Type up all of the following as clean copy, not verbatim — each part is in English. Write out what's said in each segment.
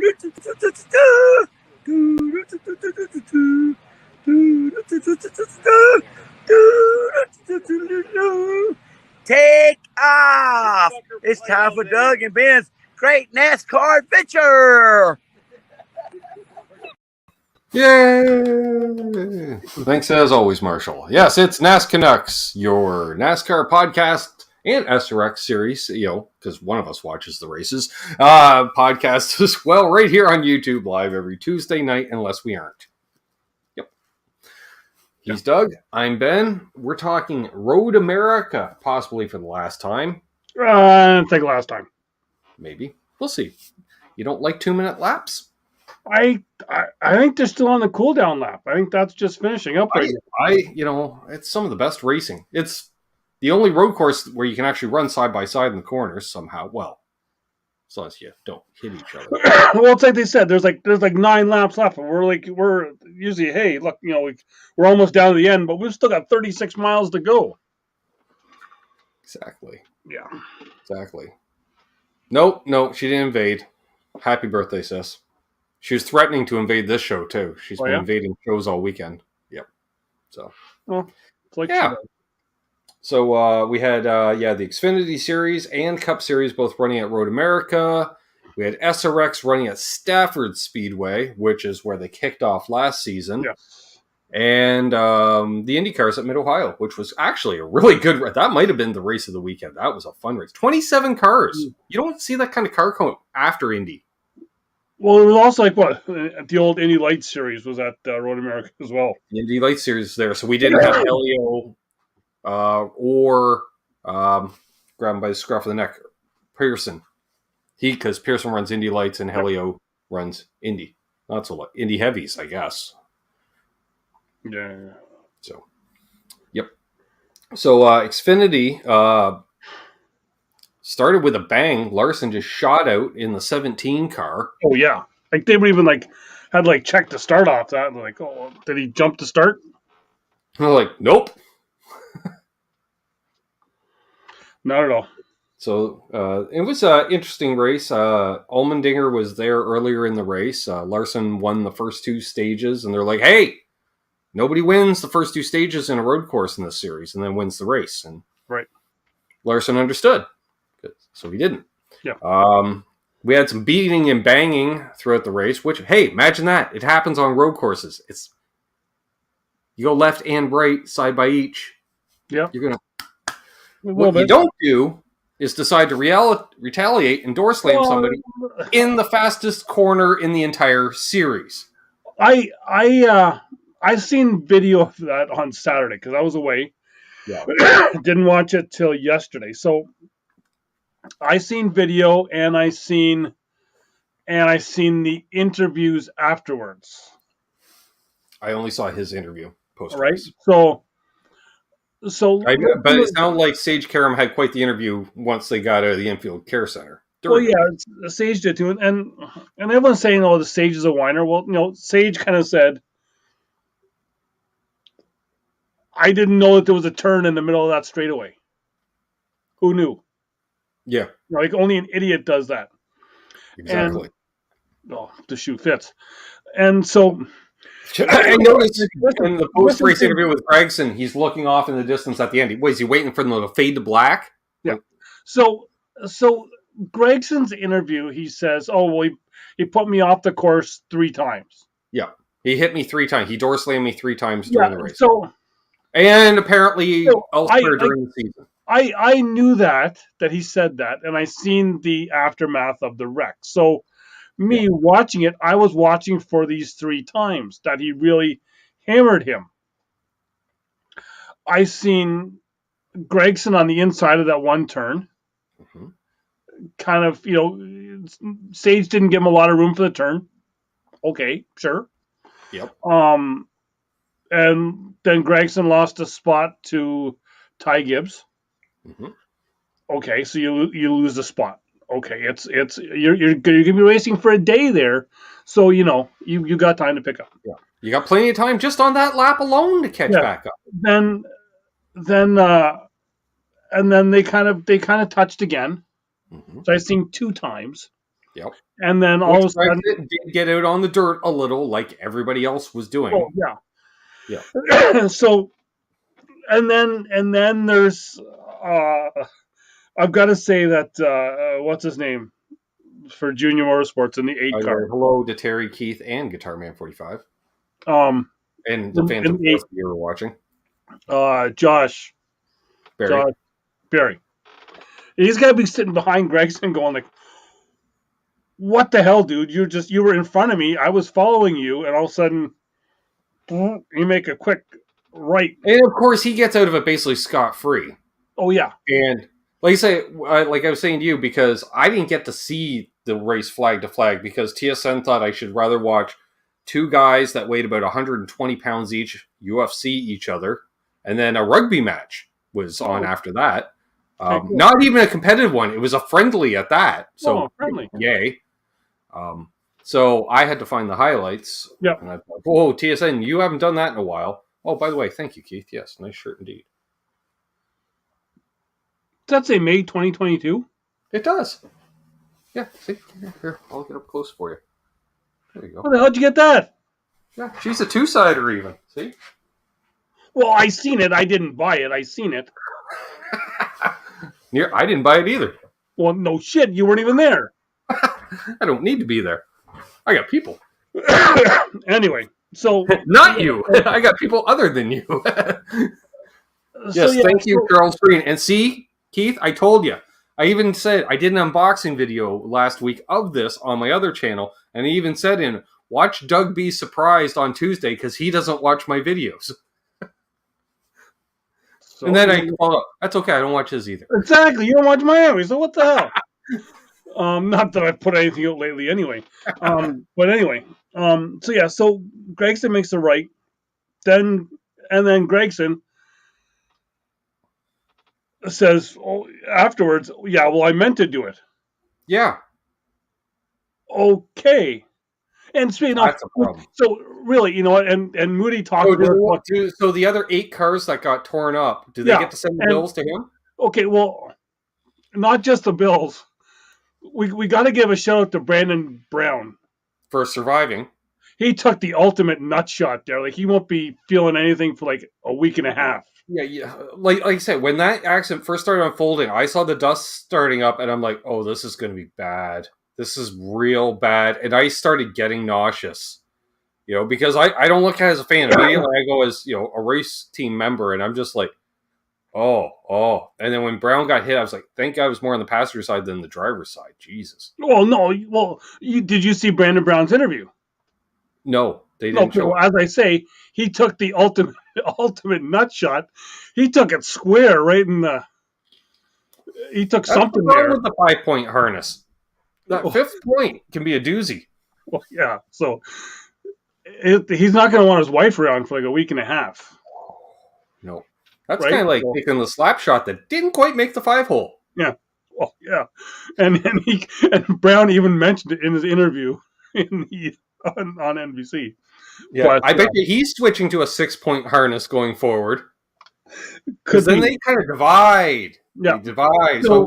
Take off! It's time for Doug and Ben's Great NASCAR Adventure! Yay! Thanks as always, Marshall. Yes, it's NasCanucks, your NASCAR podcast and SRX series, because one of us watches the races, podcast as well, right here on YouTube live every Tuesday night, unless we aren't. Yep. He's Doug. I'm Ben. We're talking Road America, possibly for the last time. I think last time. Maybe. We'll see. You don't like 2-minute laps? I think they're still on the cool down lap. I think that's just finishing up right now. It's some of the best racing. It's the only road course where you can actually run side by side in the corners somehow. Well, as long as you don't hit each other. Well, it's like they said. There's like 9 laps left, and we're usually, hey, look, we're almost down to the end, but we've still got 36 miles to go. Exactly. Yeah. Exactly. No, she didn't invade. Happy birthday, sis. She was threatening to invade this show, too. She's been invading shows all weekend. Yep. So. Well, it's like yeah. So we had, the Xfinity Series and Cup Series both running at Road America. We had SRX running at Stafford Speedway, which is where they kicked off last season. Yeah. And the IndyCars at Mid-Ohio, which was actually a really good... That might have been the race of the weekend. That was a fun race. 27 cars. You don't see that kind of car count after Indy. Well, it was also the old Indy Lights Series was at Road America as well. The Indy Lights Series was there. So we didn't have Helio or grab him by the scruff of the neck, Pearson. Because Pearson runs Indy Lights and Helio runs Indy. Not so Indy Heavies, I guess. Yeah. So, yep. So Xfinity started with a bang. Larson just shot out in the 17 car. Oh yeah, they would even had checked the start off that. Did he jump to start? I'm nope. Not at all. So it was an interesting race. Allmendinger was there earlier in the race. Larson won the first 2 stages, and they're like, "Hey, nobody wins the first 2 stages in a road course in this series, and then wins the race." And right, Larson understood, so he didn't. Yeah. We had some beating and banging throughout the race. Which, hey, imagine that! It happens on road courses. You go left and right, side by each. Yeah, you're gonna. What you don't do is decide to retaliate and door slam somebody in the fastest corner in the entire series. I've seen video of that on Saturday because I was away. Yeah. Didn't watch it till yesterday. So I seen video and I seen the interviews afterwards. I only saw his interview post race. Right. But it sounded like Sage Karam had quite the interview once they got out of the infield care center. Well, yeah, Sage did too, and everyone's saying, "Oh, the Sage is a whiner." Well, Sage kind of said, "I didn't know that there was a turn in the middle of that straightaway. Who knew?" Yeah, only an idiot does that. Exactly. The shoe fits, and so. I noticed in the post-race interview with Gregson, he's looking off in the distance at the end. Is he waiting for them to fade to black? Yeah. So Gregson's interview, he says, "Oh, well, he put me off the course 3 times." Yeah, he hit me 3 times. He door slammed me 3 times during the race. And apparently elsewhere during the season. I knew that he said that, and I seen the aftermath of the wreck. So. Watching it, I was watching for these 3 times that he really hammered him. I seen Gregson on the inside of that one turn. Mm-hmm. Kind of, Sage didn't give him a lot of room for the turn. Okay, sure. Yep. And then Gregson lost a spot to Ty Gibbs. Mm-hmm. Okay, so you lose the spot. Okay, you're gonna be racing for a day there, so you got time to pick up. Yeah, you got plenty of time just on that lap alone to catch back up. Then they kind of touched again. Mm-hmm. So I seen 2 times, Yep. And then all Which of a sudden, did get out on the dirt a little, like everybody else was doing. oh yeah, Yeah. so and then there's I've got to say that what's his name for Junior Motorsports in the 8 car. Hello to Terry, Keith, and Guitar Man 45, Um, and the fans in of the course you were watching. 8, Josh Barry. Barry. He's got to be sitting behind Gregson, going like, "What the hell, dude? You were in front of me. I was following you, and all of a sudden, you make a quick right." And of course, he gets out of it basically scot free. Oh yeah, And like I say, like I was saying to you, because I didn't get to see the race flag to flag because TSN thought I should rather watch two guys that weighed about 120 pounds each, UFC each other, and then a rugby match was on after that. Okay, cool. Not even a competitive one; it was a friendly at that. So friendly. yay! So I had to find the highlights. Yeah. And I thought, whoa, TSN, you haven't done that in a while. Oh, by the way, thank you, Keith. Yes, nice shirt indeed. Does that say May 2022? It does. Yeah, see? Here, I'll get up close for you. There you go. How the hell'd you get that? Yeah, she's a two-sider even. See? Well, I seen it. I didn't buy it. I seen it. I didn't buy it either. Well, no shit. You weren't even there. I don't need to be there. I got people. Anyway, so Not you. I got people other than you. Yes, thank you, Charles Green. And see, Keith, I told you. I even said I did an unboxing video last week of this on my other channel, and I even said in watch Doug be surprised on Tuesday because he doesn't watch my videos. So, and then I follow up. That's okay. I don't watch his either. Exactly. You don't watch Miami, so what the hell? Not that I've put anything out lately anyway. But anyway. So Gregson makes the right. Then Gregson says afterwards, yeah, well, I meant to do it. Yeah. Okay. And speaking of, so really, you know what? And Moody talked about. So the other 8 cars that got torn up, do they get to send the bills to him? Okay, well, not just the bills. We got to give a shout out to Brandon Brown for surviving. He took the ultimate nut shot there. Like he won't be feeling anything for like a week and a half. Yeah. Like I said, when that accident first started unfolding, I saw the dust starting up, and I'm like, "Oh, this is going to be bad. This is real bad." And I started getting nauseous, because I don't look at it as a fan. Immediately, I go as a race team member, and I'm just like, oh. And then when Brown got hit, I was like, thank God I was more on the passenger side than the driver's side. Jesus. Well, no. Well, did you see Brandon Brown's interview? No, they didn't show. As I say, he took the ultimate nut shot. He took it square right in the. He took something there with the 5-point harness. That 5th point can be a doozy. Well, yeah. So he's not going to want his wife around for like a week and a half. No, that's kind of like taking the slap shot that didn't quite make the 5-hole. Yeah. Well, yeah. And Brown even mentioned it in his interview on NBC. Yeah, but, I bet you he's switching to a 6-point harness going forward. Because then they kind of divide. Yeah. They divide. So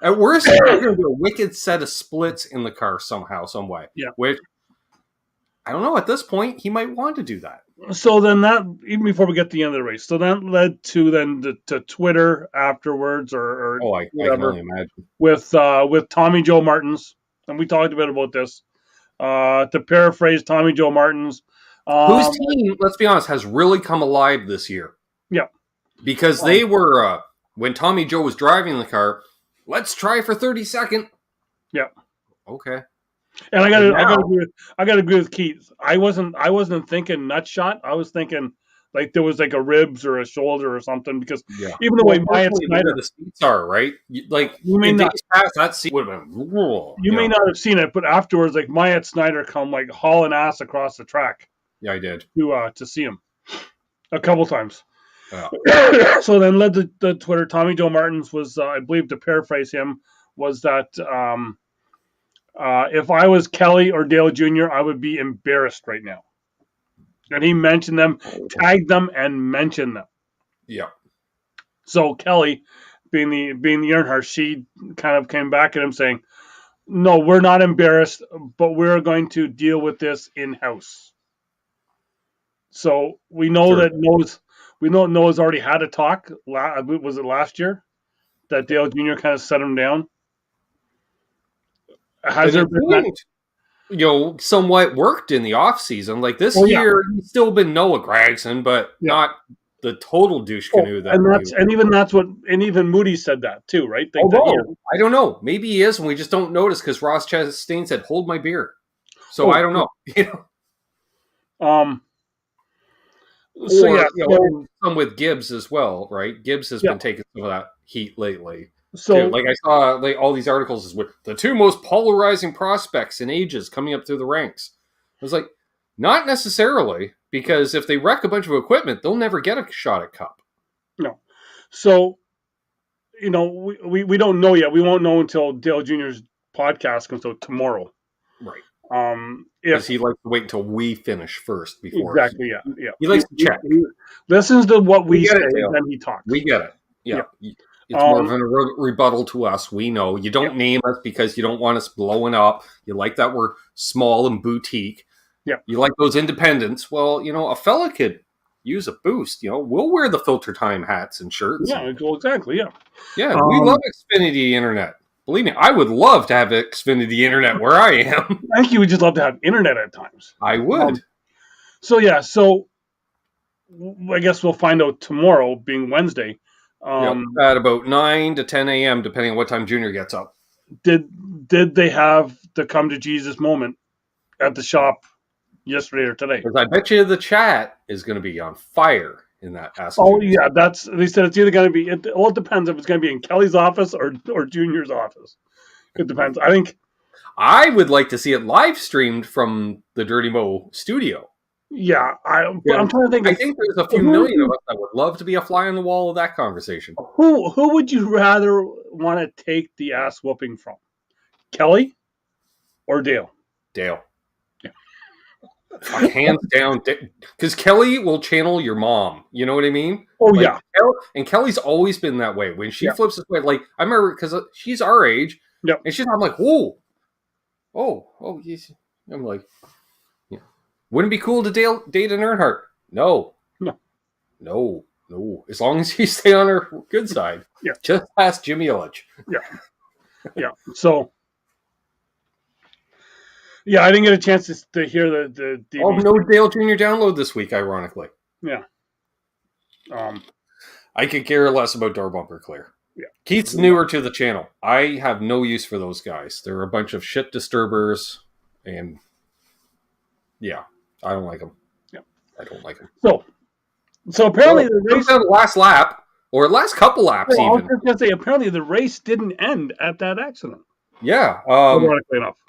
at worst, there's going to be a wicked set of splits in the car somehow, some way. Yeah. Which, I don't know, at this point, he might want to do that. So then that, even before we get to the end of the race, so that led to Twitter afterwards or I can only imagine. With Tommy Joe Martins, and we talked a bit about this. To paraphrase Tommy Joe Martins. Whose team, let's be honest, has really come alive this year. Yeah. Because they were, when Tommy Joe was driving the car, let's try for 32nd. Yeah. Okay. And I gotta agree with Keith. I wasn't thinking nut shot. I was thinking like there was like a ribs or a shoulder or something because even the way Myatt Snyder the seats are right, like you may not past that seat would have been. You may not have seen it, but afterwards, like Myatt Snyder come like hauling ass across the track. Yeah, I did to see him a couple times. Yeah. So then led the Twitter. Tommy Joe Martins was, I believe, to paraphrase him, was that if I was Kelly or Dale Jr., I would be embarrassed right now. And he mentioned them, tagged them, and mentioned them. Yeah. So Kelly, being the Earnhardt, she kind of came back at him saying, No, we're not embarrassed, but we're going to deal with this in-house. So we know Sure. that Noah's already had a talk. Was it last year that Dale Jr. kind of set him down? Has And there it been that? seemed, somewhat worked in the off season. Like this Oh, yeah. year, he's still been Noah Gregson, but Yeah. not the total douche canoe that. And even Moody said that too, right? Although I don't know, maybe he is, and we just don't notice because Ross Chastain said, "Hold my beer." So I don't know. And some with Gibbs as well, right? Gibbs has been taking some of that heat lately. So, like I saw all these articles with the two most polarizing prospects in ages coming up through the ranks. I was like, not necessarily, because if they wreck a bunch of equipment, they'll never get a shot at Cup. No. So, we don't know yet. We won't know until Dale Jr.'s podcast comes out tomorrow. Right. If he likes to wait until we finish first before. Exactly, yeah. He likes to check. He listens to what we say, and then he talks. We get it. Yeah. It's more of a rebuttal to us. We know. You don't name us because you don't want us blowing up. You like that we're small and boutique. Yeah. You like those independents. Well, a fella could use a boost. We'll wear the filter time hats and shirts. Yeah, exactly, yeah. Yeah, we love Xfinity Internet. Believe me, I would love to have Xfinity Internet where I am. I think you would just love to have internet at times. I would. So I guess we'll find out tomorrow, being Wednesday. At about 9 to 10 a.m., depending on what time Junior gets up. Did they have the come to Jesus moment at the shop yesterday or today? Because I bet you the chat is going to be on fire in that aspect. Oh yeah, they said it's either going to be. It depends if it's going to be in Kelly's office or Junior's office. It depends. I think I would like to see it live streamed from the Dirty Mo studio. Yeah, I'm trying to think. I think there's a few million of us that would love to be a fly on the wall of that conversation. Who would you rather want to take the ass whooping from, Kelly or Dale? Dale. Yeah. Hands down, because Kelly will channel your mom. You know what I mean? Oh yeah. And Kelly's always been that way. When she flips this way, like I remember because she's our age. Yeah. And I'm like, whoa, oh, yes. I'm like. Wouldn't it be cool to date an Earnhardt? No. As long as you stay on her good side. Yeah. Just ask Jimmy Illich. Yeah. So. Yeah, I didn't get a chance to hear the DVD. Oh, no Dale Jr. download this week, ironically. Yeah. I could care less about Door Bumper Clear. Yeah. Keith's newer to the channel. I have no use for those guys. They're a bunch of shit disturbers, and I don't like them. Yeah, I don't like them. So apparently the race the last lap or last couple laps. I was just gonna say apparently the race didn't end at that accident. Yeah, ironically enough,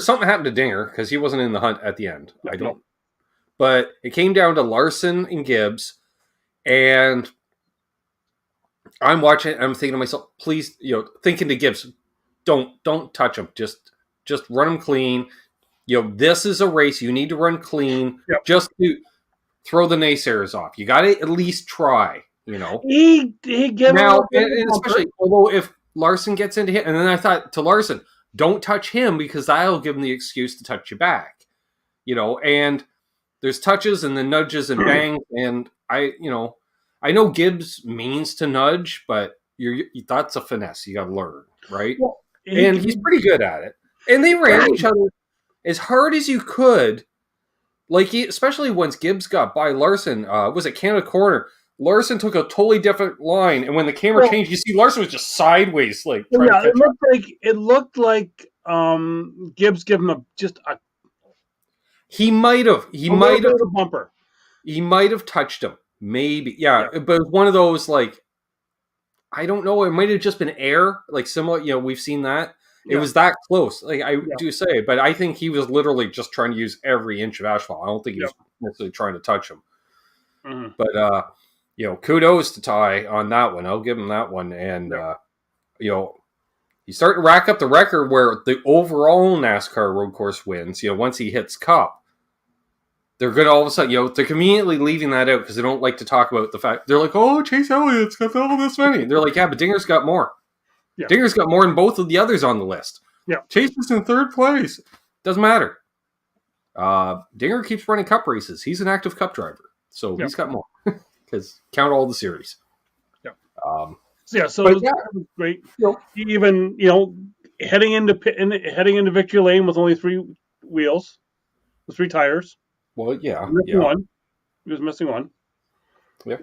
something happened to Dinger because he wasn't in the hunt at the end. Yeah, I don't. But it came down to Larson and Gibbs, and I'm watching. I'm thinking to myself, please, thinking to Gibbs, don't touch him. Just run him clean. This is a race. You need to run clean. Yep. Just to throw the naysayers off. You got to at least try. He gave now, and especially although if Larson gets into him, and then I thought to Larson, don't touch him because that'll give him the excuse to touch you back. And there's touches and then nudges and bangs, and I know Gibbs means to nudge, but that's a finesse you got to learn, right? Well, and he's pretty good at it. And they ran each other as hard as you could, especially once Gibbs got by Larson. Was it Canada Corner? Larson took a totally different line, and when the camera changed, you see Larson was just sideways, it looked like Gibbs gave him just a. He might have a bumper. He might have touched him, maybe, yeah. But one of those I don't know. It might have just been air, similar. We've seen that. It was that close, do say, but I think he was literally just trying to use every inch of asphalt. I don't think he was necessarily trying to touch him. Mm-hmm. But kudos to Ty on that one. I'll give him that one. And he's starting to rack up the record where the overall NASCAR road course wins. Once he hits Cup, they're going to all of a sudden, they're conveniently leaving that out because they don't like to talk about the fact they're like, oh, Chase Elliott's got all this many. They're like, yeah, but Dinger's got more. Yeah. Dinger's got more than both of the others on the list. Yeah. Chase is in third place. Doesn't matter. Dinger keeps running cup races. He's an active cup driver, so Yeah. he's got more. Because count all the series. Yeah. Um, So But it was great. you know, Even heading into victory lane with only 3 wheels, with 3 tires, well, yeah, missing one. He was missing one. yeah.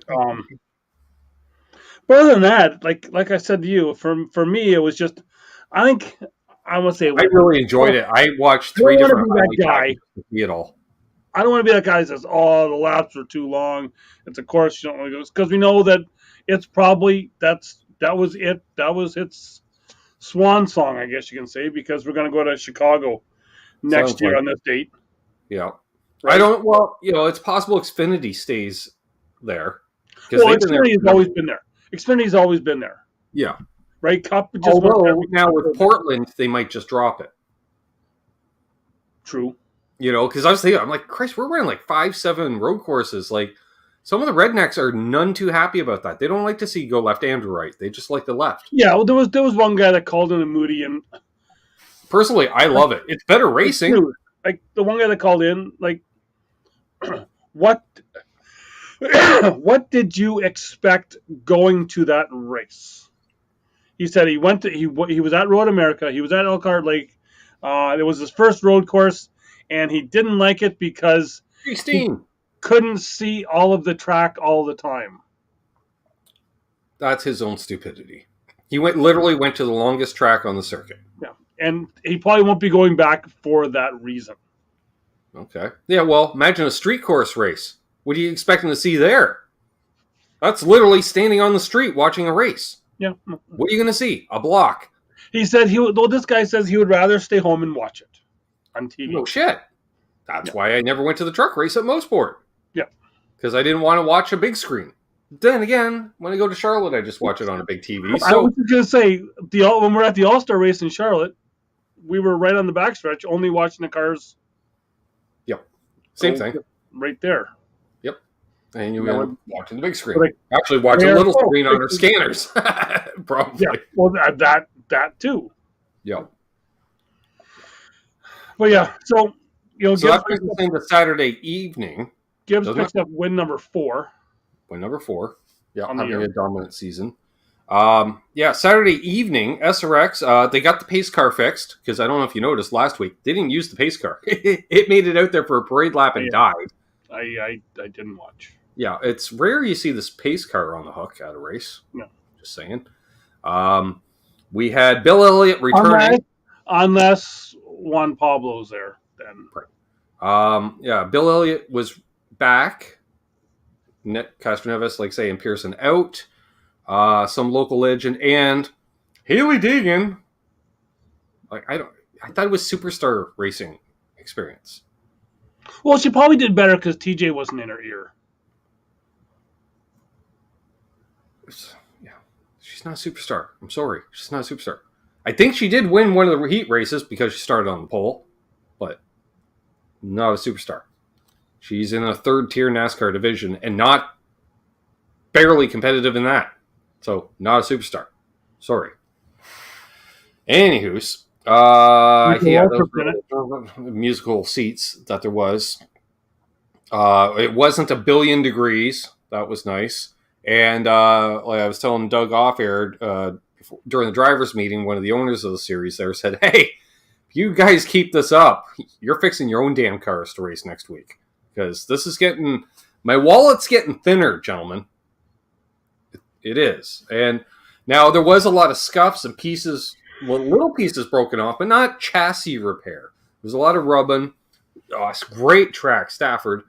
But other than that, like I said to you, for me, it was just, I think, I would say, I really enjoyed it. I watched I don't 3 want to different be that highlight guy. packages to see it all. I don't want to be that guy that says, "Oh, the laps are too long. It's a course you don't want to go," because we know that it's probably that was it. That was its swan song, I guess you can say, because we're going to go to Chicago next Sounds year like on this date. Yeah. I Right? don't, well, it's possible Xfinity stays there. Because Well, they've been there Xfinity's forever. always been there. Xfinity's always been there, Yeah. right? Cup just Although, went now with Portland, they might just drop it. True. Because I was thinking, I'm like, Christ, we're running like 5-7 road courses. Like, some of the rednecks are none too happy about that. They don't like to see you go left and right. They just like the left. Yeah, well, there was one guy that called in a Moody, and Personally, I love it. It's better racing. dude, like the one guy that called in, like, what what did you expect going to that race? He said he went to he was at Road America. He was at Elkhart Lake. It was his first road course, and he didn't like it because he 16. couldn't see all of the track all the time. That's his own stupidity. He literally went to the longest track on the circuit. Yeah, and he probably won't be going back for that reason. Okay. Yeah, well, imagine a street course race. What are you expecting to see there? That's literally standing on the street watching a race. Yeah. What are you going to see? A block. He said this guy says he would rather stay home and watch it on TV. No shit. That's why I never went to the truck race at Mosport. Yeah. Because I didn't want to watch a big screen. Then again, when I go to Charlotte, I just watch it on a big TV. I was just going to say, when we're at the All-Star race in Charlotte, we were right on the backstretch, only watching the cars. Yep. Same thing. Right there. Yep. And you were watching the big screen. Like, actually watch a little screen on our scanners. Probably. Yeah. Well, that too. Yep. But yeah, so that brings us into Saturday evening. Gibbs picks up win number 4. Win number 4. Yeah, On having a dominant season. Saturday evening, SRX, they got the pace car fixed, because I don't know if you noticed last week, they didn't use the pace car. It made it out there for a parade lap and died. I didn't watch. Yeah, it's rare you see this pace car on the hook at a race. No. Just saying. We had Bill Elliott returning. Unless Juan Pablo's there, then. Right. Bill Elliott was back. Nick Castroneves, like saying Pearson out. Some local legend and Haley Deegan. I thought it was superstar racing experience. Well, she probably did better because TJ wasn't in her ear. Yeah, she's not a superstar. I'm sorry, she's not a superstar. I think she did win one of the heat races because she started on the pole, but not a superstar. She's in a third-tier NASCAR division and not barely competitive in that. So, not a superstar. Sorry. Anywho's, those musical seats that there was. It wasn't 1,000,000,000 degrees. That was nice. And like I was telling Doug off air during the drivers' meeting, one of the owners of the series there said, "Hey, if you guys keep this up, you're fixing your own damn cars to race next week. Because this is my wallet's getting thinner, gentlemen. It is." And now there was a lot of scuffs and pieces, little pieces broken off, but not chassis repair. There was a lot of rubbing. It's great track, Stafford.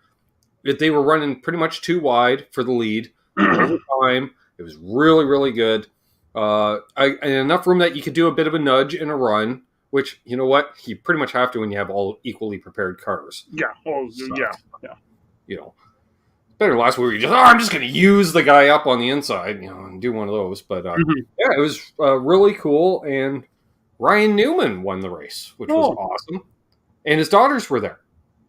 They were running pretty much too wide for the lead over time. It was really, really good. And enough room that you could do a bit of a nudge and a run, which, you know what? You pretty much have to when you have all equally prepared cars. Yeah. Oh, yeah. Better last week, I'm just going to use the guy up on the inside, and do one of those. But it was really cool. And Ryan Newman won the race, which was awesome. And his daughters were there.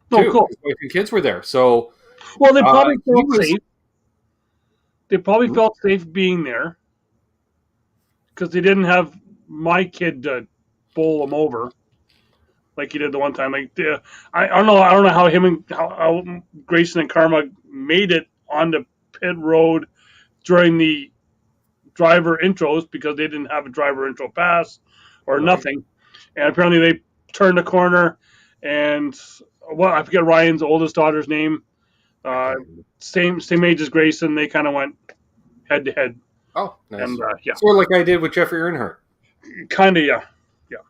Too. Cool. His wife and kids were there. So, well, they probably felt safe. They probably felt safe being there because they didn't have my kid to bowl him over, like he did the one time. I don't know. I don't know how how Grayson and Karma made it on the pit road during the driver intros because they didn't have a driver intro pass or Right. nothing, and apparently they turned a corner, and I forget Ryan's oldest daughter's name. Same age as Grayson. They kind of went head to head. Oh, nice. And yeah, sort of like I did with Jeffrey Earnhardt. kind of yeah.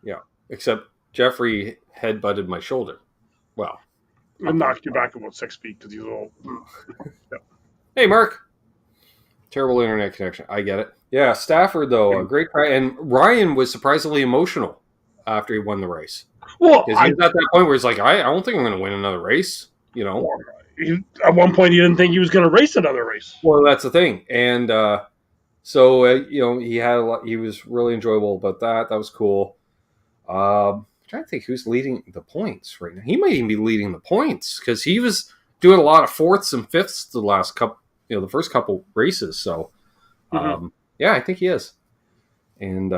Yeah, except Jeffrey headbutted my shoulder. Well, It knocked you back about 6 feet because he's old. Yeah. Hey, Mark. Terrible internet connection. I get it. Yeah, Stafford though, a great try, and Ryan was surprisingly emotional after he won the race. Well, Because he was at that point where he's like, I don't think I'm going to win another race. You know. At one point, he didn't think he was going to race another race. Well, that's the thing, and so you know, he had a lot. He was really enjoyable about that. That was cool. I'm trying to think who's leading the points right now. He might even be leading the points because he was doing a lot of fourths and fifths the last couple, the first couple races. So, yeah, I think he is. And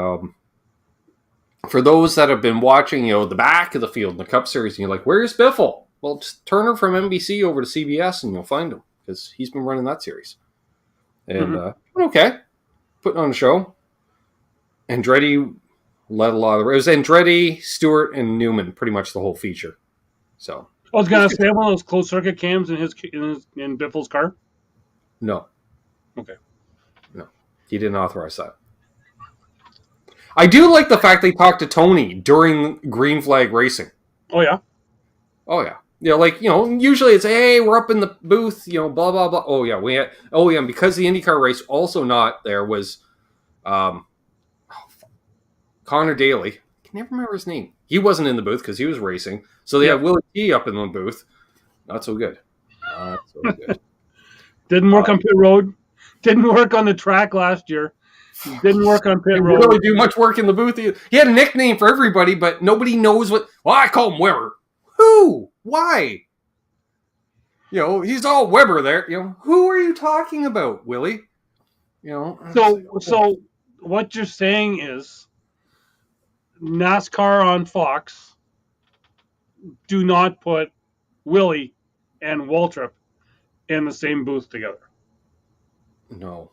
for those that have been watching, the back of the field in the Cup Series, and you're like, where's Biffle? Well, just turn her from NBC over to CBS and you'll find him because he's been running that series. And okay, putting on a show. Andretti led a lot of the. It was Andretti, Stewart, and Newman, pretty much the whole feature. So I was going to say one of those closed circuit cams in Biffle's car. No. Okay. No, he didn't authorize that. I do like the fact they talked to Tony during green flag racing. Oh yeah. Oh yeah. Usually it's, hey, we're up in the booth, blah, blah, blah. Oh, yeah. And because the IndyCar race also not there was Connor Daly. I can never remember his name. He wasn't in the booth because he was racing. So they had Willie T up in the booth. Not so good. Not so good. Didn't work on pit road. Didn't work on the track last year. Didn't work on pit road. Didn't really do much work in the booth. He had a nickname for everybody, but nobody knows what. Well, I call him Weber. Who? Why? He's all Weber there. Who are you talking about, Willie? So what you're saying is NASCAR on Fox do not put Willie and Waltrip in the same booth together. No.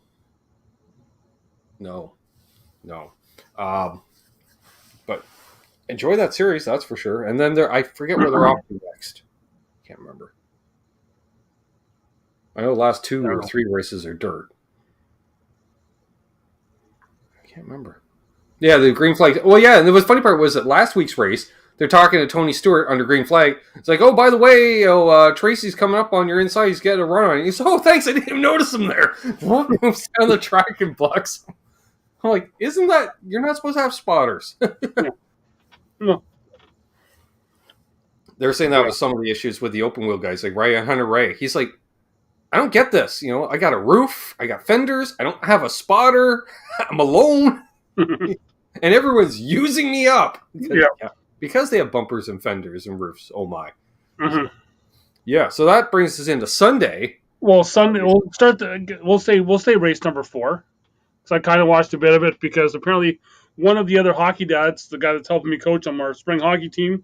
But enjoy that series, that's for sure. And then I forget where they're off to next. Can't remember. I know the last 2 or 3 races are dirt. I can't remember. Yeah, the green flag. Well, yeah, and the funny part was that last week's race, they're talking to Tony Stewart under green flag. It's like, oh, by the way, Tracy's coming up on your inside. He's getting a run on it. He's oh, thanks. I didn't even notice him there. Moves down the track and blocks. I'm like, isn't that, you're not supposed to have spotters. No. They're saying that was some of the issues with the open wheel guys, like Hunter Ray. He's like, I don't get this. I got a roof. I got fenders. I don't have a spotter. I'm alone. And everyone's using me up. Because they have bumpers and fenders and roofs. Oh, my. Mm-hmm. Yeah, so that brings us into Sunday. Well, Sunday, we'll say race number 4. So I kind of watched a bit of it because apparently one of the other hockey dads, the guy that's helping me coach on our spring hockey team,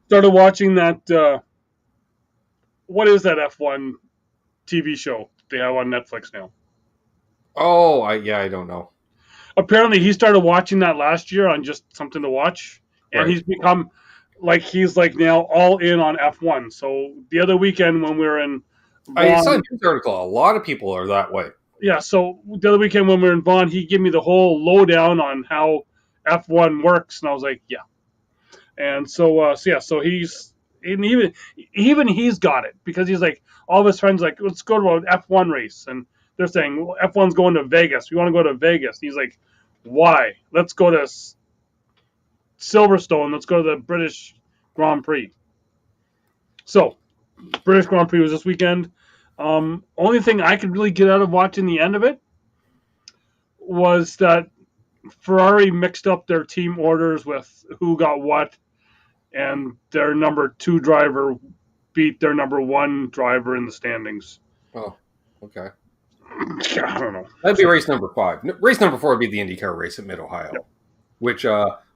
started watching that, what is that F1 TV show they have on Netflix now? Oh, I don't know. Apparently he started watching that last year on just something to watch, and he's become he's now all in on F1. So the other weekend when we were in I saw a news article. A lot of people are that way. Yeah, so the other weekend when we were in Vaughan, he gave me the whole lowdown on how F1 works, and I was like, yeah. And so he's, and even he's got it, because he's like, all of his friends like, let's go to an F1 race, and they're saying, well, F1's going to Vegas. We want to go to Vegas. And he's like, why? Let's go to Silverstone. Let's go to the British Grand Prix. So, British Grand Prix was this weekend. Only thing I could really get out of watching the end of it was that Ferrari mixed up their team orders with who got what, and their number 2 driver beat their number 1 driver in the standings. Oh, okay. Yeah, I don't know. That'd be race number 5. Race number 4 would be the IndyCar race at Mid-Ohio, which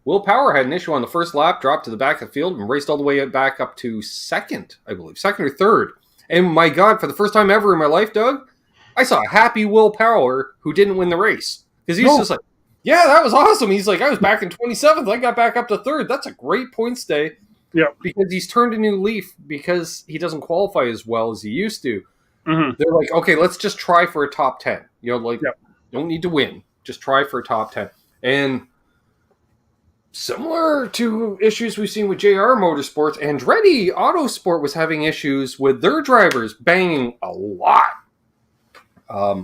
Will Power had an issue on the first lap, dropped to the back of the field, and raced all the way back up to second, I believe, second or third. And my God, for the first time ever in my life, Doug, I saw a happy Will Power who didn't win the race. Because he's just like, yeah, that was awesome. He's like, I was back in 27th. I got back up to third. That's a great points day. Yeah. Because he's turned a new leaf because he doesn't qualify as well as he used to. Mm-hmm. They're like, okay, let's just try for a top 10. Don't need to win. Just try for a top 10. And similar to issues we've seen with JR Motorsports, Andretti Autosport was having issues with their drivers banging a lot.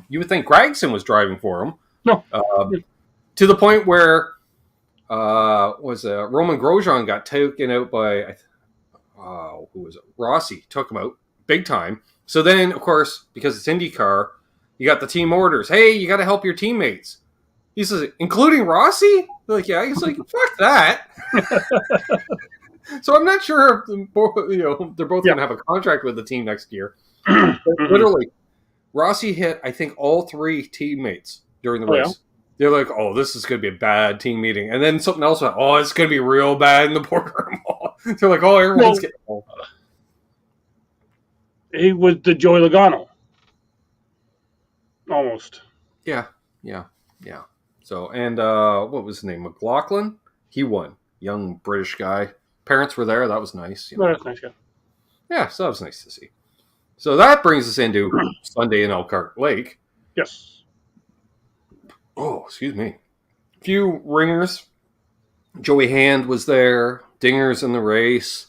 You would think Gregson was driving for them. No. To the point where Roman Grosjean got taken out by who was it? Rossi took him out big time. So then, of course, because it's IndyCar, you got the team orders. Hey, you got to help your teammates. He says, including Rossi? They're like, yeah. He's like, fuck that. So I'm not sure if they're both going to have a contract with the team next year. Literally, Rossi hit, I think, all three teammates during the race. Yeah. They're like, oh, this is going to be a bad team meeting. And then something else went, oh, it's going to be real bad in the boardroom. They're like, oh, everyone's getting old. He was the Joey Logano. Almost. Yeah. So, and what was his name? McLaughlin? He won. Young British guy. Parents were there. That was nice. That's nice, yeah. Yeah, so that was nice to see. So that brings us into Sunday in Elkhart Lake. Yes. Oh, excuse me. A few ringers. Joey Hand was there. Dingers in the race.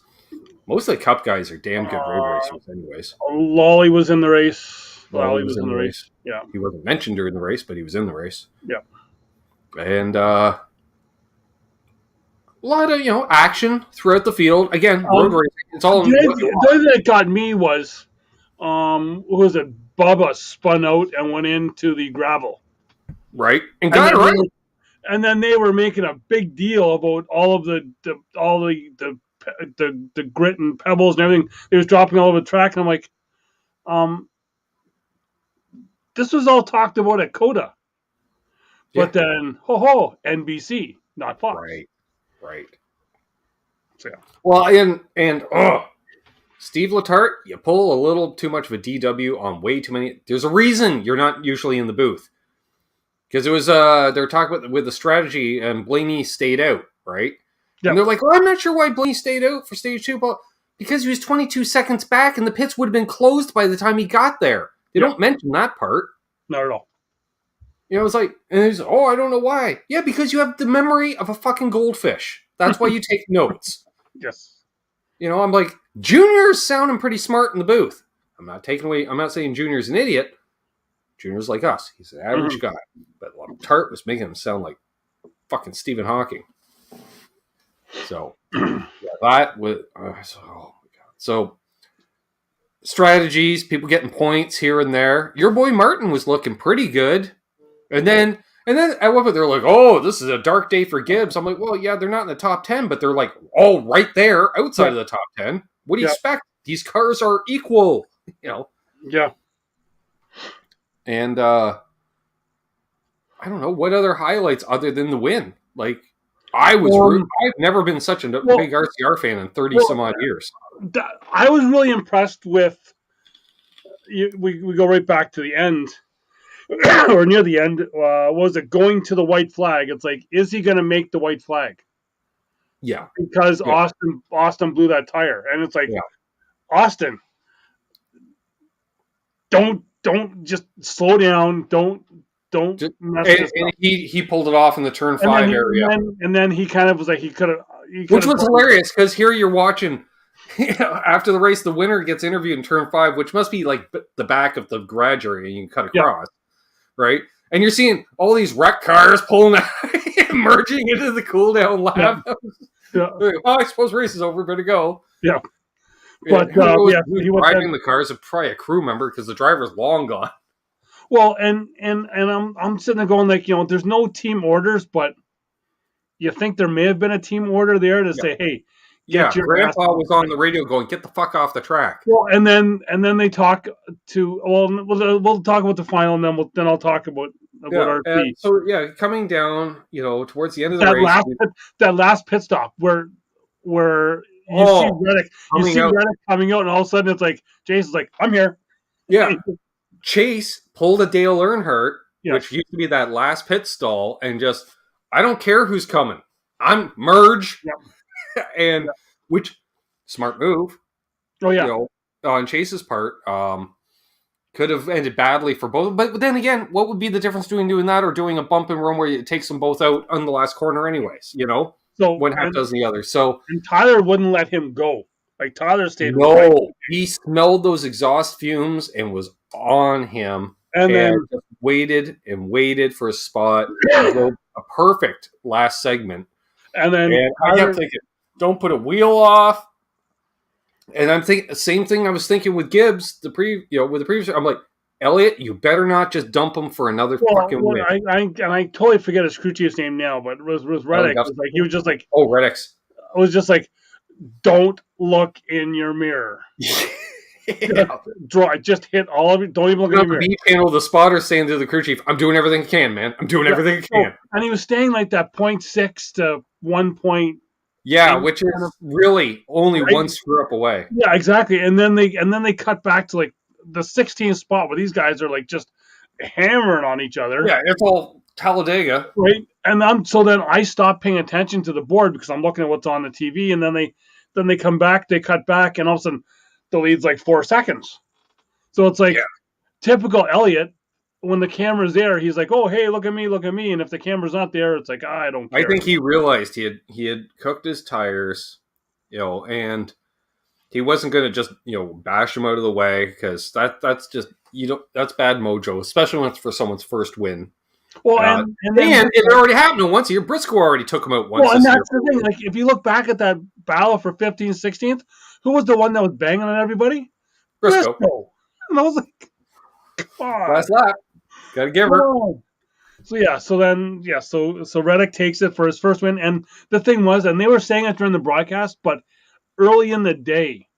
Most of the Cup guys are damn good road racers anyways. Lolly was in the race. Lolly was in the race. Yeah. He wasn't mentioned during the race, but he was in the race. Yeah. And a lot of, action throughout the field. Again, road racing. It's all the thing that got me was, who was it? Bubba spun out and went into the gravel. Right. And got it right. And then they were making a big deal about all of the grit and pebbles and everything. They was dropping all over the track, and I'm like, this was all talked about at COTA. But then, NBC, not Fox. Right. So, yeah. Well, and Steve Letarte, you pull a little too much of a DW on way too many. There's a reason you're not usually in the booth. Because it was, they were talking with the strategy, and Blaney stayed out, right? Yep. And they're like, well, I'm not sure why Blaney stayed out for stage 2, but because he was 22 seconds back, and the pits would have been closed by the time he got there. They don't mention that part. Not at all. It's like, and he's, I don't know why. Yeah, because you have the memory of a fucking goldfish. That's why you take notes. Yes. I'm like, Junior's sounding pretty smart in the booth. I'm not saying Junior's an idiot. Junior's like us. He's an average guy. But Tart was making him sound like fucking Stephen Hawking. So, that was, oh my God. So, strategies, people getting points here and there. Your boy Martin was looking pretty good. And then at one point they're like, oh, this is a dark day for Gibbs. I'm like, well, yeah, they're not in the top 10, but they're like all right there outside of the top 10. What do you expect? These cars are equal, Yeah. And I don't know what other highlights other than the win. Like, I've never been such a big RCR fan in 30 some odd years. I was really impressed with. We go right back to the end. Or near the end, was it going to the white flag? It's like, is he going to make the white flag? Yeah. Because Austin blew that tire. And it's like, Austin, don't just slow down. Don't mess this up. He pulled it off in the turn 5 area. And then he kind of was like, he could have. Which was hilarious, because here you're watching, after the race, the winner gets interviewed in turn 5, which must be like the back of the garage area you can cut across. Right? And you're seeing all these wreck cars pulling out, merging into the cool down lap. Yeah. I suppose race is over, better go. Yeah. But he was driving the cars, probably a crew member, because the driver's long gone. Well, and I'm sitting there going like, there's no team orders, but you think there may have been a team order there to say, hey, Grandpa was on the radio going, get the fuck off the track. Well, and then they talk to, we'll talk about the final, and then I'll talk about about RC. So coming down, towards the end of the race, that last pit stop where you see Reddick coming out, and all of a sudden it's like Jason's like, "I'm here." Yeah, Chase pulled a Dale Earnhardt, Yes. which used to be that last pit stall, and just, I don't care who's coming, I'm merge, and which smart move. Oh yeah, on Chase's part, could have ended badly for both. But then again, what would be the difference doing that or doing a bump and run where it takes them both out on the last corner, anyways? So one half does the other. So and Tyler wouldn't let him go. Like Tyler stayed. No, he smelled those exhaust fumes and was on him, and then just waited for a spot. Drove a perfect last segment, and I kept thinking, don't put a wheel off. And I'm thinking the same thing I was thinking with Gibbs, with the previous. I'm like, Elliott, you better not just dump him for another fucking win. I totally forget his crew chief's name now, but it was Reddick. He was just like, Reddick's. I was just like, don't look in your mirror. Just hit all of it. Don't even look in your mirror. The B channel, the spotter saying to the crew chief, "I'm doing everything I can, man. I'm doing everything I can." And he was staying like that 0.6 to 1 point. Yeah, which is really only one screw up away. Yeah, exactly. And then they cut back to like the 16th spot where these guys are like just hammering on each other. Yeah, it's all Talladega, right? And so then I stopped paying attention to the board because I'm looking at what's on the TV, and then they come back, they cut back, and all of a sudden the lead's like 4 seconds. So it's like typical Elliott. When the camera's there, he's like, "Oh, hey, look at me!" And if the camera's not there, it's like, I don't care. I think he realized he had cooked his tires, and he wasn't going to just bash them out of the way, because that's just that's bad mojo, especially when it's for someone's first win. Well, and it already happened once a year. Briscoe already took him out once. Well, and that's the thing. Like, if you look back at that battle for 15th, 16th, who was the one that was banging on everybody? Briscoe. And I was like, come on. Last lap. Gotta give her. So Reddick takes it for his first win. And the thing was, and they were saying it during the broadcast, but early in the day,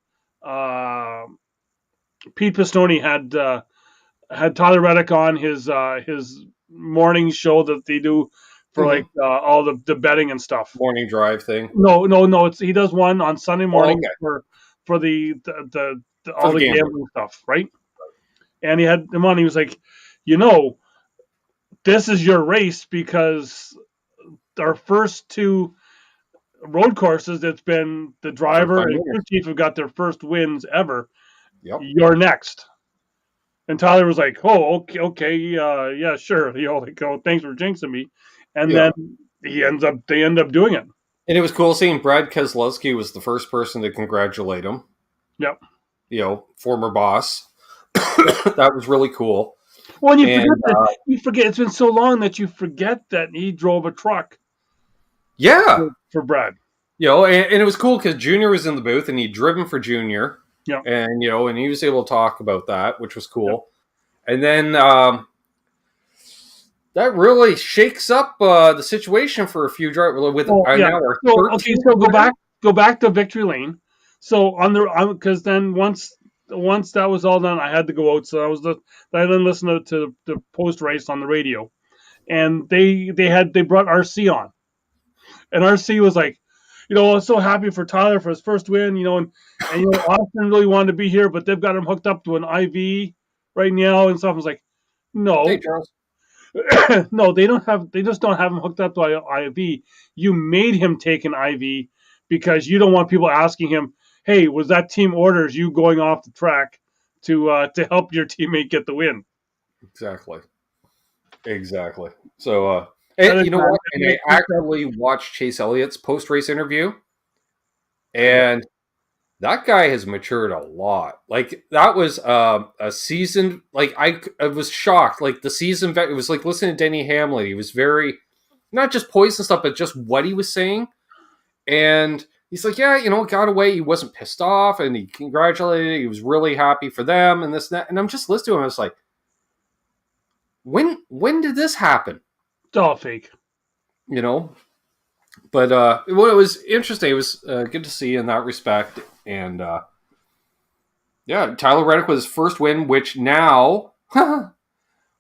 Pete Pistone had Tyler Reddick on his morning show that they do for all the betting and stuff. Morning drive thing. No. He does one on Sunday morning for the all the gambling stuff, right? And he had him on. He was like, this is your race, because our first 2 road courses, it's been the driver and crew chief have got their first wins ever. Yep. You're next. And Tyler was like, "Oh, okay, yeah, sure." Thanks for jinxing me. And then they end up doing it. And it was cool seeing Brad Keselowski was the first person to congratulate him. Yep. Former boss. That was really cool. Well, you forget it's been so long that you forget that he drove a truck. Yeah. For Brad. And it was cool because Junior was in the booth and he'd driven for Junior. Yeah. And and he was able to talk about that, which was cool. Yep. And then that really shakes up the situation for a few drivers with an hour. So go back to victory lane. So because then once that was all done, I had to go out. So I then listened to the post race on the radio, and they brought RC on, and RC was like, I was so happy for Tyler for his first win, and Austin really wanted to be here, but they've got him hooked up to an IV right now and stuff. I was like, no. Hey, Charles. No, they just don't have him hooked up to an IV. You made him take an IV because you don't want people asking him, "Hey, was that team orders you going off the track to help your teammate get the win?" Exactly. So, and you know what? And I actually watched Chase Elliott's post-race interview, and that guy has matured a lot. Like, that was a seasoned. Like, I was shocked. Like, the seasoned vet. It was like listening to Denny Hamlin. He was very, not just poised and stuff, but just what he was saying. And he's like, yeah, it got away. He wasn't pissed off, and he congratulated. He was really happy for them, and this and that. And I'm just listening to him. I was like, when did this happen? It's all fake. But it was interesting. It was good to see in that respect. And Tyler Reddick was his first win, which now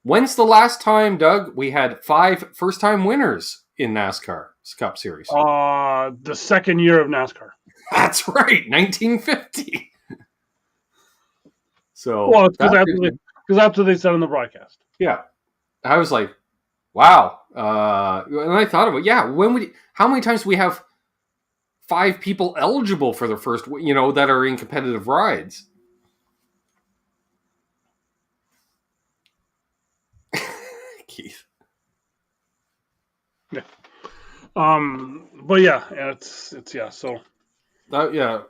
When's the last time, Doug, we had 5 first-time winners in NASCAR Cup Series? The second year of NASCAR. That's right, 1950. So, Well, it's because after they said on the broadcast. yeah, I was like, wow. And I thought of it. Yeah, how many times do we have 5 people eligible for their first, that are in competitive rides? Keith. Yeah. But yeah, it's yeah. So Yeah.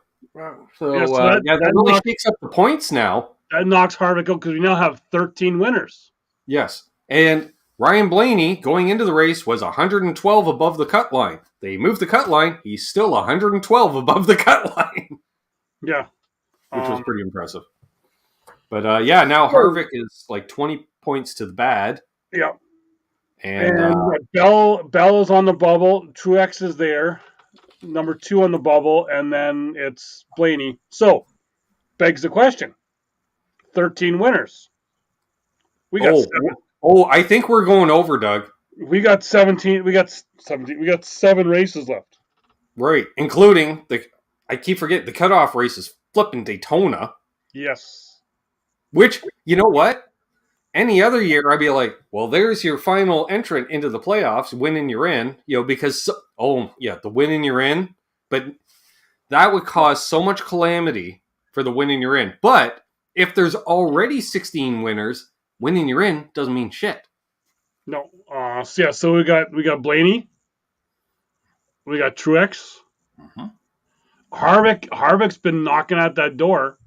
So that really knocks, shakes up the points now. that knocks Harvick out because we now have 13 winners. Yes. And Ryan Blaney going into the race was 112 above the cut line. They moved the cut line. He's still 112 above the cut line. Yeah. Which was pretty impressive. But now Harvick is like 20 points to the bad. Yeah. And Bell is on the bubble. Truex is there. Number 2 on the bubble. And then it's Blaney. So, begs the question. 13 winners. We got 7. I think we're going over, Doug. We got 17. We got 17. We got 7 races left. Right. Including I keep forgetting the cutoff race is flipping Daytona. Yes. Which, you know what? Any other year, I'd be like, well, there's your final entrant into the playoffs, win and you're in, because, the win and you're in. But that would cause so much calamity for the win and you're in. But if there's already 16 winners, win and you're in doesn't mean shit. No. So we got Blaney. We got Truex. Mm-hmm. Harvick's been knocking at that door.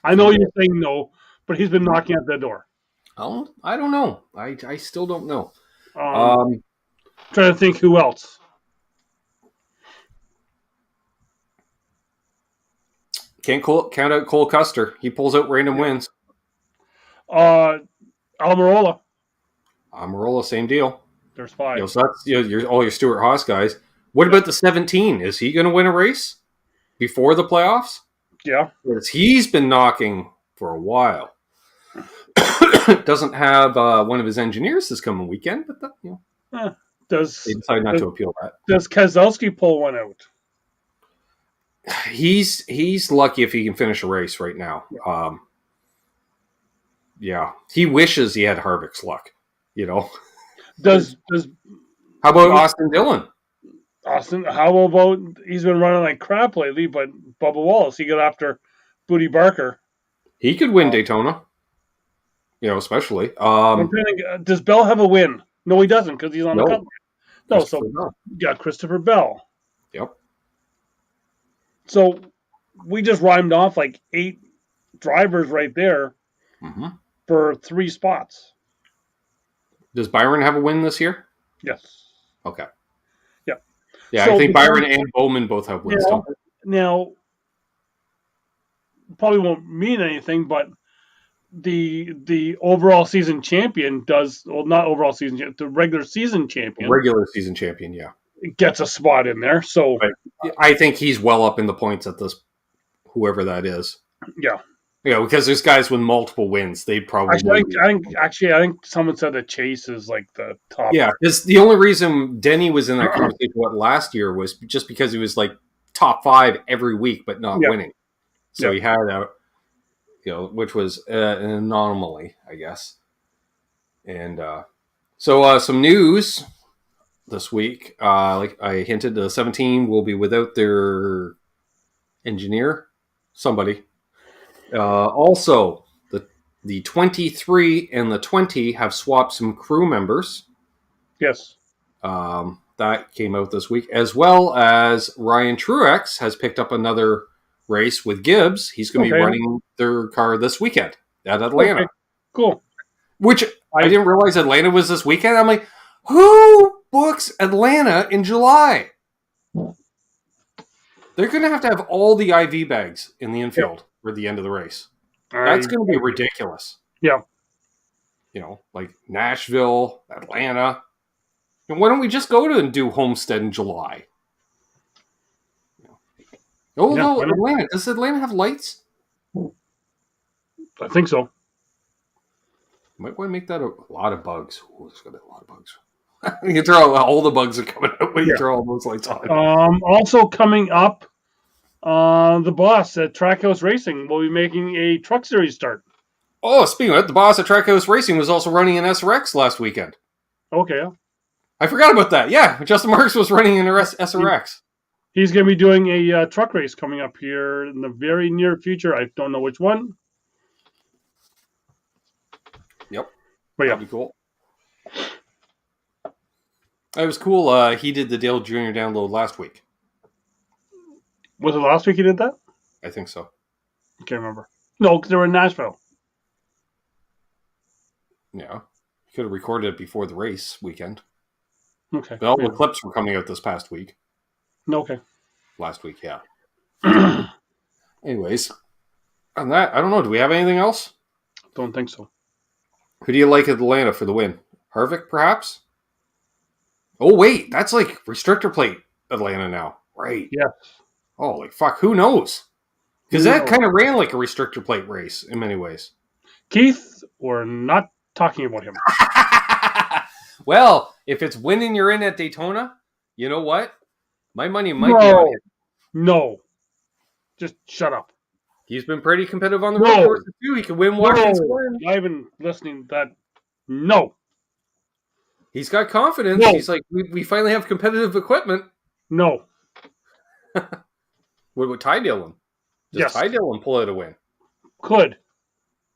I know you're saying no, but he's been knocking at that door. Oh, I don't know. I still don't know. Trying to think who else. Can't count out Cole Custer. He pulls out random wins. Almirola. Almirola, same deal. There's 5. So that's all your Stuart Haas guys. What about the 17? Is he going to win a race before the playoffs? Yeah. Because he's been knocking for a while. Doesn't have one of his engineers this coming weekend, but they decide not to appeal that. Does Keselowski pull one out? He's lucky if he can finish a race right now. He wishes he had Harvick's luck. Does How about Austin Dillon? How about he's been running like crap lately, but Bubba Wallace, he got after Booty Barker. He could win Daytona. Especially. Does Bell have a win? No, he doesn't because he's on the cut line. No, so Bell. You got Christopher Bell. Yep. So we just rhymed off like 8 drivers right there for 3 spots. Does Byron have a win this year? Yes. Okay. Yeah. Yeah, so I think Byron and Bowman both have wins. Now, probably won't mean anything, but the overall season champion not overall season, the regular season champion. Regular season champion, yeah. Gets a spot in there. So I think he's well up in the points at this, whoever that is. Yeah. Because there's guys with multiple wins. They'd probably. I think someone said that Chase is like the top. Yeah, because the only reason Denny was in that conversation last year was just because he was like top 5 every week, but not winning. So he had a, which was an anomaly, I guess. And so some news this week. Like I hinted, the 17 will be without their engineer, somebody. Also, the 23 and the 20 have swapped some crew members. Yes. That came out this week, as well as Ryan Truex has picked up another race with Gibbs. He's going to be running their car this weekend at Atlanta. Okay. Cool. Which I didn't realize Atlanta was this weekend. I'm like, who books Atlanta in July? They're going to have all the IV bags in the infield for the end of the race. That's going to be ridiculous. Yeah. Like Nashville, Atlanta. And why don't we just go to and do Homestead in July? Atlanta. Does Atlanta have lights? I think so. Might want to make that a lot of bugs. Oh, there's gonna be a lot of bugs. You can throw all the bugs are coming out when you throw all those lights on. Also coming up, the boss at Trackhouse Racing will be making a truck series start. Oh, speaking of it, the boss at Trackhouse Racing was also running an SRX last weekend. Okay. I forgot about that. Yeah, Justin Marks was running an SRX. He's going to be doing a truck race coming up here in the very near future. I don't know which one. Yep. But yeah. That'd be cool. It was cool. He did the Dale Jr. download last week. Was it last week he did that? I think so. I can't remember. No, because they were in Nashville. Yeah. He could have recorded it before the race weekend. Okay. But all the clips were coming out this past week. Okay. Last week, yeah. Anyways, on that, I don't know. Do we have anything else? Don't think so. Who do you like at Atlanta for the win? Harvick, perhaps? Oh, wait. That's like restrictor plate Atlanta now. Right. Yes. Holy fuck. Who knows? Because that kind of ran like a restrictor plate race in many ways. Keith, we're not talking about him. Well, if it's winning you're in at Daytona, you know what? My money might be on him. No. Just shut up. He's been pretty competitive on the road courses too. He can win Washington. I've been listening to that. No. He's got confidence. No. He's like, we finally have competitive equipment. No. What would Ty Dillon? Does Ty Dillon pull out a win? Could.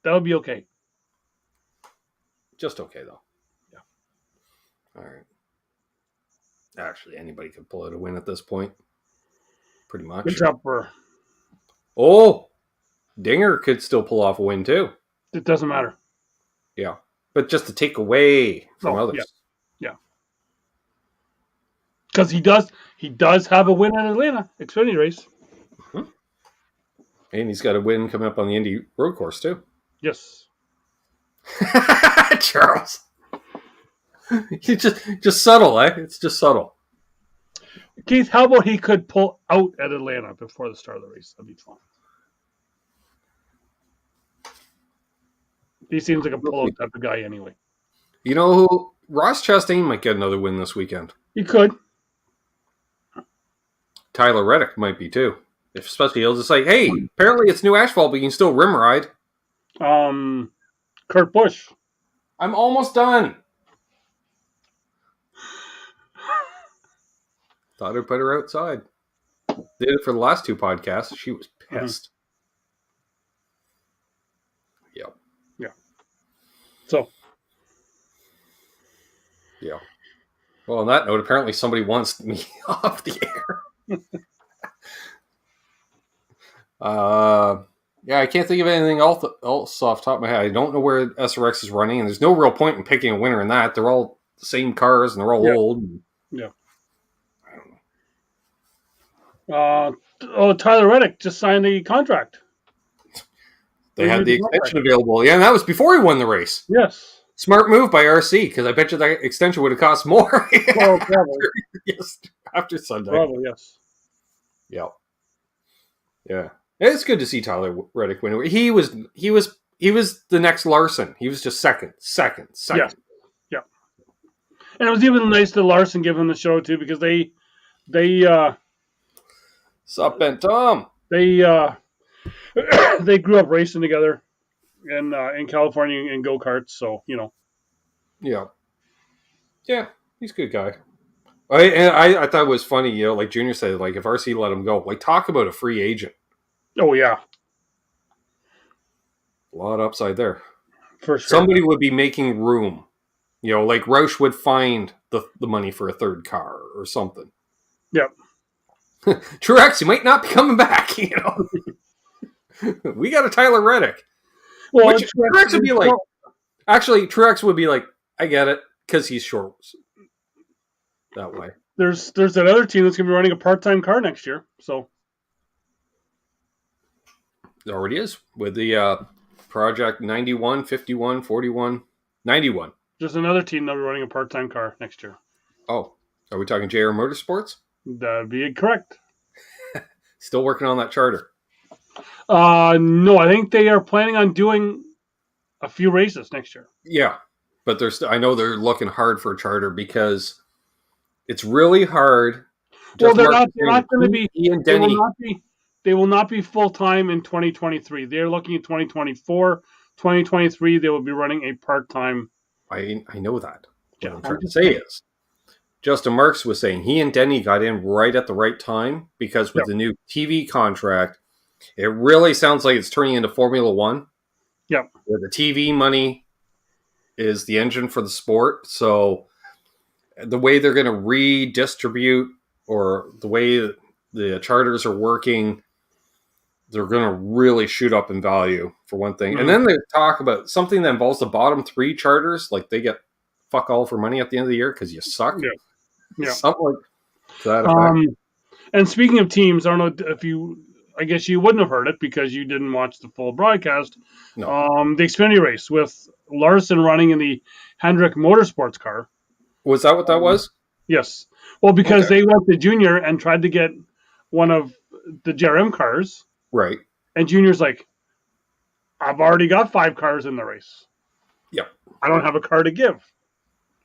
That would be okay. Just okay, though. Yeah. All right. Actually, anybody could pull out a win at this point. Pretty much. Good job, Burr. Oh! Dinger could still pull off a win, too. It doesn't matter. Yeah. But just to take away from others. Yeah. Because he does have a win at Atlanta Xfinity race. Mm-hmm. And he's got a win coming up on the Indy road course, too. Yes. Charles. He's just subtle, eh? It's just subtle. Keith, how about he could pull out at Atlanta before the start of the race? That'd be fun. He seems like a pull-out type of guy anyway. You know who? Ross Chastain might get another win this weekend. He could. Tyler Reddick might be too. Especially he'll just like, hey, apparently it's new asphalt, but you can still rim ride. Kurt Busch. I'm almost done. Thought I'd put her outside. Did it for the last two podcasts. She was pissed. Mm-hmm. Yep. Yeah. So. Yeah. Well, on that note, apparently somebody wants me off the air. Yeah, I can't think of anything else off the top of my head. I don't know where SRX is running, and there's no real point in picking a winner in that. They're all the same cars, and they're all old. Yeah. I don't know. Tyler Reddick just signed a contract. They had the extension available. Yeah, and that was before he won the race. Yes. Smart move by RC, because I bet you that extension would have cost more. Well, probably. After Sunday. Probably, yes. Yep. Yeah. It's good to see Tyler Reddick win. He was the next Larson. He was just second. Yeah. And it was even nice to Larson give him the show too, because they Sup, Ben Tom? They grew up racing together in California in go-karts, so you know. Yeah, he's a good guy. I thought it was funny, you know, like Junior said, like if RC let him go, like talk about a free agent. Oh yeah, a lot of upside there. For sure. Somebody would be making room, you know, like Roush would find the money for a third car or something. Yep. Truex, you might not be coming back, you know. We got a Tyler Reddick. Well, which Truex would be like, actually, Truex would be like, I get it, because he's short that way. There's that other team that's going to be running a part-time car next year, so. It already is, with the Project 91, 51, 41, 91. There's another team that'll be running a part-time car next year. Oh, are we talking JR Motorsports? That'd be correct. Still working on that charter. No, I think they are planning on doing a few races next year. Yeah, but I know they're looking hard for a charter because it's really hard. Well, Justin Marks they're not going to be. he and They will Denny. not be. They will not be full time in 2023. They're looking at 2024, 2023. They will be running a part time. I know that. What Yeah, I'm trying to say is, Justin Marks was saying he and Denny got in right at the right time because with the new TV contract, it really sounds like it's turning into Formula One. Yep. Where the TV money is the engine for the sport. So the way they're going to redistribute or the way the charters are working, they're going to really shoot up in value for one thing. Mm-hmm. And then they talk about something that involves the bottom three charters, like they get fuck all for money at the end of the year because you suck. Yeah. Something like that effect. And speaking of teams, I don't know if you, I guess you wouldn't have heard it because you didn't watch the full broadcast. No. The Xfinity race with Larson running in the Hendrick Motorsports car. Was that what that was? Yes. Well, because they went to Junior and tried to get one of the JRM cars. Right. And Junior's like, I've already got 5 cars in the race. Yeah. I don't have a car to give.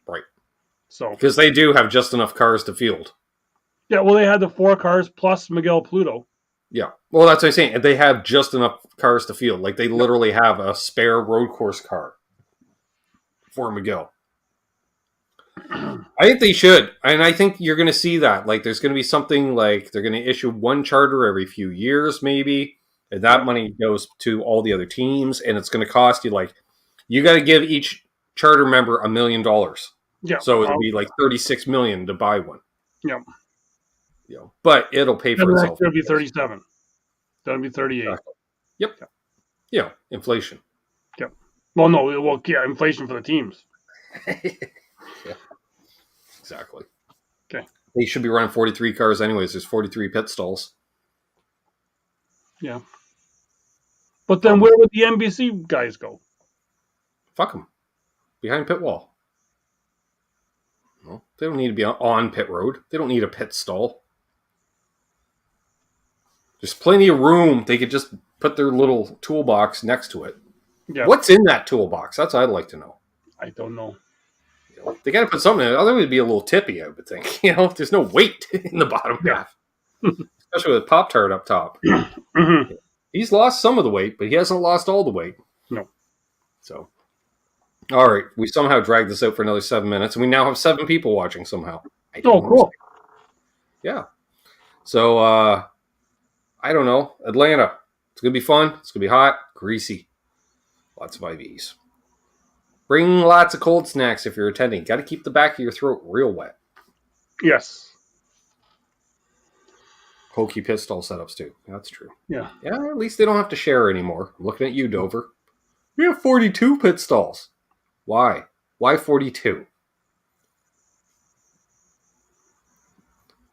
Right. So because they do have just enough cars to field. Yeah, well, they had the 4 cars plus Miguel Pluto. Yeah. Well, that's what I'm saying. They have just enough cars to field. Like, they literally have a spare road course car for Miguel. I think they should. And I think you're going to see that. Like, there's going to be something like they're going to issue one charter every few years, maybe. And that money goes to all the other teams. And it's going to cost you, like, you got to give each charter member $1 million. Yeah. So it'll be like $36 million to buy one. Yeah. You know, but it'll pay for itself. It'll be 37. That'll be 38. Exactly. Yep. Yeah, inflation. Yep. Well, no, inflation for the teams. Yeah. Exactly. Okay. They should be running 43 cars anyways. There's 43 pit stalls. Yeah. But then where would the NBC guys go? Fuck them. Behind pit wall. No, they don't need to be on pit road. They don't need a pit stall. There's plenty of room. They could just put their little toolbox next to it. Yeah. What's in that toolbox? That's what I'd like to know. I don't know. You know, they got to put something in it. Otherwise, it'd be a little tippy, I would think. You know, there's no weight in the bottom half. Especially with Pop-Tart up top. Mm-hmm. He's lost some of the weight, but he hasn't lost all the weight. No. So, all right. We somehow dragged this out for another 7 minutes, and we now have 7 people watching somehow. Oh, cool. Yeah. So, I don't know. Atlanta. It's going to be fun. It's going to be hot, greasy. Lots of IVs. Bring lots of cold snacks if you're attending. Got to keep the back of your throat real wet. Yes. Hokey pistol setups, too. That's true. Yeah. Yeah, at least they don't have to share anymore. I'm looking at you, Dover. We have 42 pit stalls. Why? Why 42?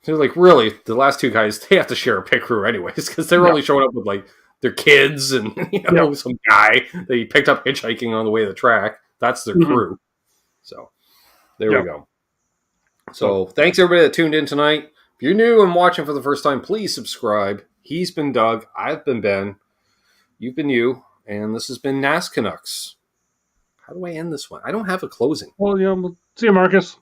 They're like, really, the last 2 guys, they have to share a pit crew anyways, because they're only showing up with, like, their kids and, some guy that he picked up hitchhiking on the way to the track. That's their crew. So, there we go. So, thanks everybody that tuned in tonight. If you're new and watching for the first time, please subscribe. He's been Doug. I've been Ben. You've been you. And this has been NasCanucks. How do I end this one? I don't have a closing. Well, see you, Marcus.